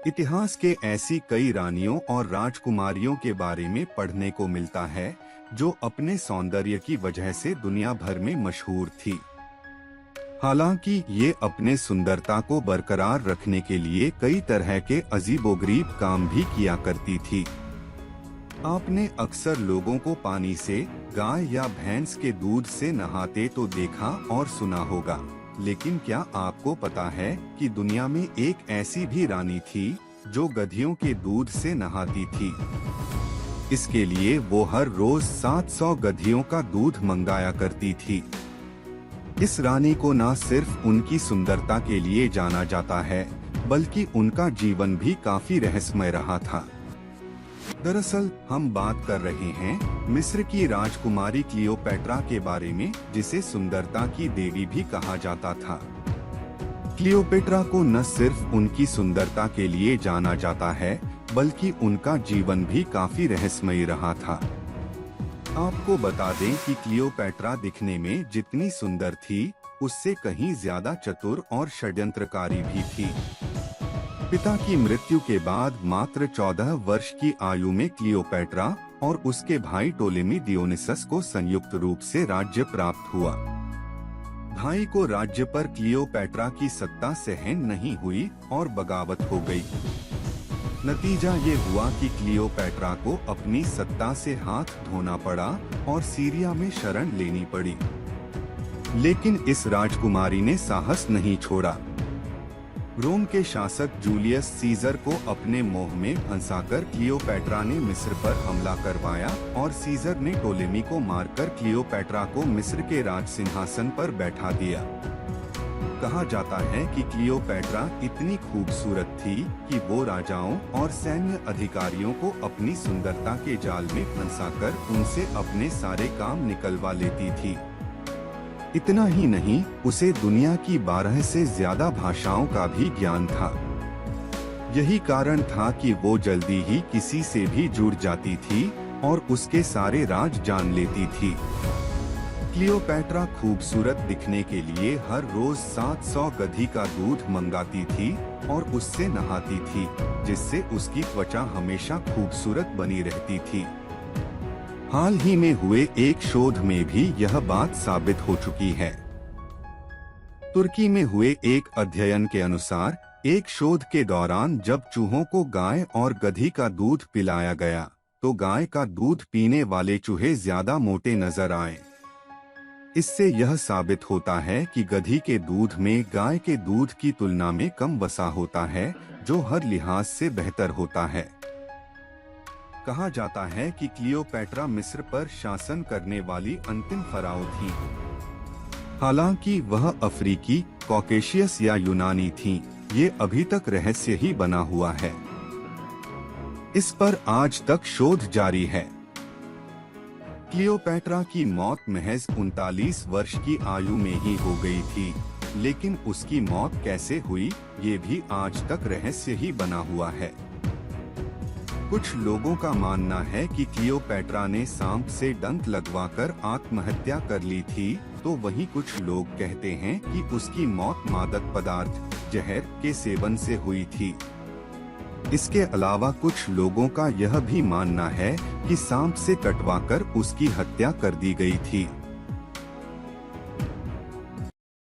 इतिहास के ऐसी कई रानियों और राजकुमारियों के बारे में पढ़ने को मिलता है जो अपने सौंदर्य की वजह से दुनिया भर में मशहूर थी। हालांकि ये अपने सुंदरता को बरकरार रखने के लिए कई तरह के अजीबोगरीब काम भी किया करती थी। आपने अक्सर लोगों को पानी से, गाय या भैंस के दूध से नहाते तो देखा और सुना होगा, लेकिन क्या आपको पता है कि दुनिया में एक ऐसी भी रानी थी जो गधियों के दूध से नहाती थी। इसके लिए वो हर रोज 700 गधियों का दूध मंगाया करती थी। इस रानी को न सिर्फ उनकी सुंदरता के लिए जाना जाता है, बल्कि उनका जीवन भी काफी रहस्यमय रहा था। दरअसल हम बात कर रहे हैं मिस्र की राजकुमारी क्लियोपेट्रा के बारे में, जिसे सुंदरता की देवी भी कहा जाता था। क्लियोपेट्रा को न सिर्फ उनकी सुंदरता के लिए जाना जाता है, बल्कि उनका जीवन भी काफी रहस्यमयी रहा था। आपको बता दें कि क्लियोपेट्रा दिखने में जितनी सुंदर थी, उससे कहीं ज्यादा चतुर और षड्यंत्रकारी भी थी। पिता की मृत्यु के बाद मात्र 14 वर्ष की आयु में क्लियोपेट्रा और उसके भाई टोलेमी दियोनिसस को संयुक्त रूप से राज्य प्राप्त हुआ। भाई को राज्य पर क्लियोपेट्रा की सत्ता सहन नहीं हुई और बगावत हो गई। नतीजा ये हुआ कि क्लियोपेट्रा को अपनी सत्ता से हाथ धोना पड़ा और सीरिया में शरण लेनी पड़ी। लेकिन इस राजकुमारी ने साहस नहीं छोड़ा। रोम के शासक जूलियस सीजर को अपने मोह में फंसाकर क्लियोपेट्रा ने मिस्र पर हमला करवाया और सीजर ने टोलेमी को मारकर क्लियोपेट्रा को मिस्र के राज सिंहासन पर बैठा दिया। कहा जाता है कि क्लियोपेट्रा इतनी खूबसूरत थी कि वो राजाओं और सैन्य अधिकारियों को अपनी सुंदरता के जाल में फंसाकर उनसे अपने सारे काम निकलवा लेती थी। इतना ही नहीं, उसे दुनिया की 12 से ज्यादा भाषाओं का भी ज्ञान था। यही कारण था कि वो जल्दी ही किसी से भी जुड़ जाती थी और उसके सारे राज जान लेती थी। क्लियोपेट्रा खूबसूरत दिखने के लिए हर रोज 700 गधी का दूध मंगाती थी और उससे नहाती थी, जिससे उसकी त्वचा हमेशा खूबसूरत बनी रहती थी। हाल ही में हुए एक शोध में भी यह बात साबित हो चुकी है। तुर्की में हुए एक अध्ययन के अनुसार एक शोध के दौरान जब चूहों को गाय और गधी का दूध पिलाया गया, तो गाय का दूध पीने वाले चूहे ज्यादा मोटे नजर आए। इससे यह साबित होता है कि गधी के दूध में गाय के दूध की तुलना में कम वसा होता है, जो हर लिहाज से बेहतर होता है। कहा जाता है कि क्लियोपेट्रा मिस्र पर शासन करने वाली अंतिम फराओ थी। हालांकि वह अफ्रीकी, कॉकेशियस या यूनानी थी, ये अभी तक रहस्य ही बना हुआ है। इस पर आज तक शोध जारी है। क्लियोपेट्रा की मौत महज 39 वर्ष की आयु में ही हो गई थी, लेकिन उसकी मौत कैसे हुई, ये भी आज तक रहस्य ही बना हुआ है। कुछ लोगों का मानना है कि क्लियोपेट्रा ने सांप से डंक लगवाकर आत्महत्या कर ली थी, तो वहीं कुछ लोग कहते हैं कि उसकी मौत मादक पदार्थ, जहर के सेवन से हुई थी। इसके अलावा कुछ लोगों का यह भी मानना है कि सांप से कटवाकर उसकी हत्या कर दी गई थी।